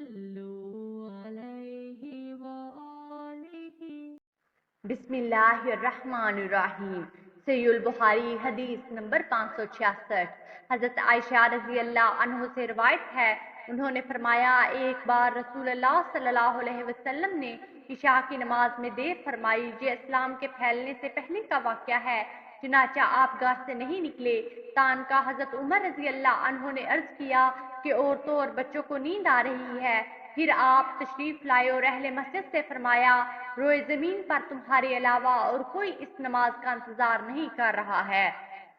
صلوا علیہ وآلہ۔ بسم اللہ الرحمن الرحیم۔ صحیح البخاری حدیث نمبر 566۔ حضرت عائشہ رضی اللہ عنہ سے روایت ہے، انہوں نے فرمایا ایک بار رسول اللہ صلی اللہ علیہ وسلم نے عشاء کی نماز میں دیر فرمائی۔ یہ اسلام کے پھیلنے سے پہلے کا واقعہ ہے۔ چنانچہ آپ گھر سے نہیں نکلے۔ تان کا حضرت عمر رضی اللہ عنہ نے عرض کیا کہ عورتوں اور بچوں کو نیند آ رہی ہے۔ پھر آپ تشریف لائے اور اہل مسجد سے فرمایا، روئے زمین پر تمہارے علاوہ اور کوئی اس نماز کا انتظار نہیں کر رہا ہے۔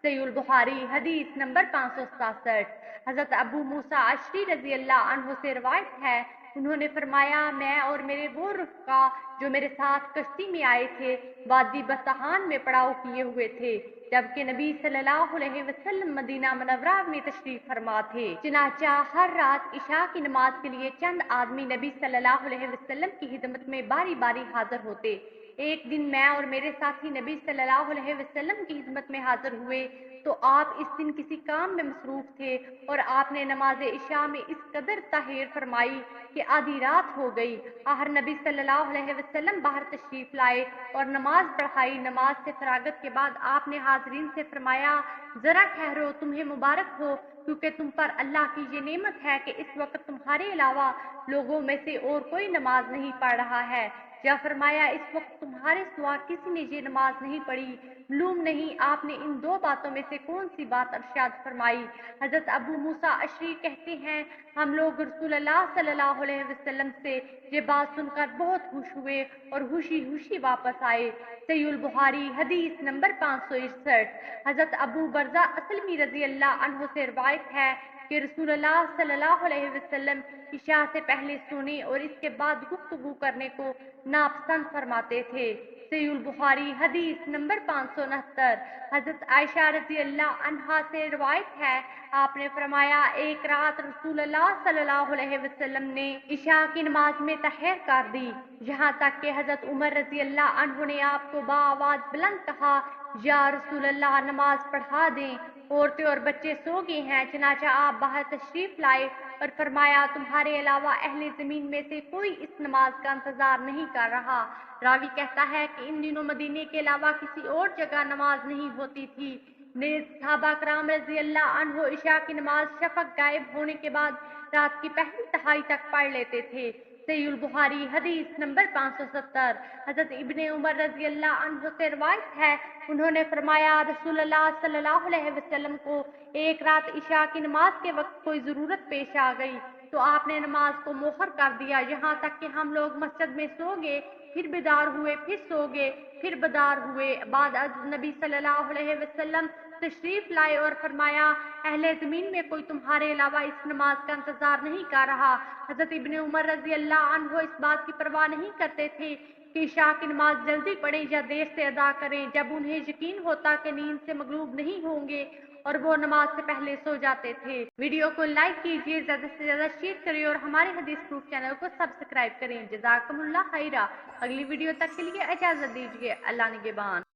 صحیح البخاری حدیث نمبر 567۔ حضرت ابو موسیٰ اشعری رضی اللہ عنہ سے روایت ہے، انہوں نے فرمایا میں اور میرے وہ رفقا جو میرے ساتھ کشتی میں آئے تھے وادی بطحان میں پڑاؤ کیے ہوئے تھے، جبکہ نبی صلی اللہ علیہ وسلم مدینہ منورہ میں تشریف فرما تھے۔ چنانچہ ہر رات عشاء کی نماز کے لیے چند آدمی نبی صلی اللہ علیہ وسلم کی خدمت میں باری باری حاضر ہوتے۔ ایک دن میں اور میرے ساتھی نبی صلی اللہ علیہ وسلم کی خدمت میں حاضر ہوئے تو آپ اس دن کسی کام میں مصروف تھے اور آپ نے نماز عشاء میں اس قدر تاخیر فرمائی کہ آدھی رات ہو گئی۔ آخر نبی صلی اللہ علیہ وسلم باہر تشریف لائے اور نماز پڑھائی۔ نماز سے فراغت کے بعد آپ نے حاضرین سے فرمایا، ذرا ٹھہرو، تمہیں مبارک ہو، کیونکہ تم پر اللہ کی یہ نعمت ہے کہ اس وقت تمہارے علاوہ لوگوں میں سے اور کوئی نماز نہیں پڑھ رہا ہے۔ یا فرمایا اس وقت تمہارے سوا کسی نے یہ نماز نہیں پڑھی۔ معلوم نہیں آپ نے ان دو باتوں میں سے کون سی بات ارشاد فرمائی۔ حضرت ابو موسیٰ اشعری کہتے ہیں، ہم لوگ رسول اللہ صلی اللہ علیہ وسلم سے یہ بات سن کر بہت خوش ہوئے اور خوشی خوشی واپس آئے۔ صحیح البخاری حدیث نمبر 561۔ حضرت ابو برزہ اسلمی رضی اللہ عنہ سے روایت ہے کہ رسول اللہ صلی اللہ علیہ وسلم عشاء سے پہلے سونے اور اس کے بعد گفتگو کرنے کو ناپسند فرماتے تھے۔ صحیح البخاری حدیث نمبر 569۔ حضرت عائشہ رضی اللہ عنہا سے روایت ہے، آپ نے فرمایا ایک رات رسول اللہ صلی اللہ علیہ وسلم نے عشاء کی نماز میں تاخیر کر دی، یہاں تک کہ حضرت عمر رضی اللہ عنہ نے آپ کو بآواز بلند کہا، یا رسول اللہ نماز پڑھا دیں، عورتیں اور بچے سو گئے ہیں۔ چنانچہ آپ باہر تشریف لائے اور فرمایا تمہارے علاوہ اہل زمین میں سے کوئی اس نماز کا انتظار نہیں کر رہا۔ راوی کہتا ہے کہ ان دنوں مدینے کے علاوہ کسی اور جگہ نماز نہیں ہوتی تھی۔ نیز صحابہ کرام رضی اللہ عنہ عشاء کی نماز شفق غائب ہونے کے بعد رات کی پہلی تہائی تک پڑھ لیتے تھے۔ صحیح البخاری حدیث نمبر 570۔ حضرت ابن عمر رضی اللہ عنہ سے روایت ہے، انہوں نے فرمایا رسول اللہ صلی اللہ علیہ وسلم کو ایک رات عشاء کی نماز کے وقت کوئی ضرورت پیش آ گئی تو آپ نے نماز کو مؤخر کر دیا، یہاں تک کہ ہم لوگ مسجد میں سو گئے، پھر بیدار ہوئے، پھر سو گئے، پھر بیدار ہوئے۔ بعد از نبی صلی اللہ علیہ وسلم تشریف لائے اور فرمایا اہل زمین میں کوئی تمہارے علاوہ اس نماز کا انتظار نہیں کر رہا۔ حضرت ابن عمر رضی اللہ عنہ اس بات کی پرواہ نہیں کرتے تھے کہ عشاء کی نماز جلدی پڑھیں یا دیر سے ادا کریں، جب انہیں یقین ہوتا کہ نیند سے مغلوب نہیں ہوں گے، اور وہ نماز سے پہلے سو جاتے تھے۔ ویڈیو کو لائک کیجیے، زیادہ سے زیادہ شیئر کریں اور ہمارے حدیث پروف چینل کو سبسکرائب کریں۔ جزاکم اللہ خیرہ۔ اگلی ویڈیو تک کے لیے اجازت دیجیے۔ اللہ نگہبان۔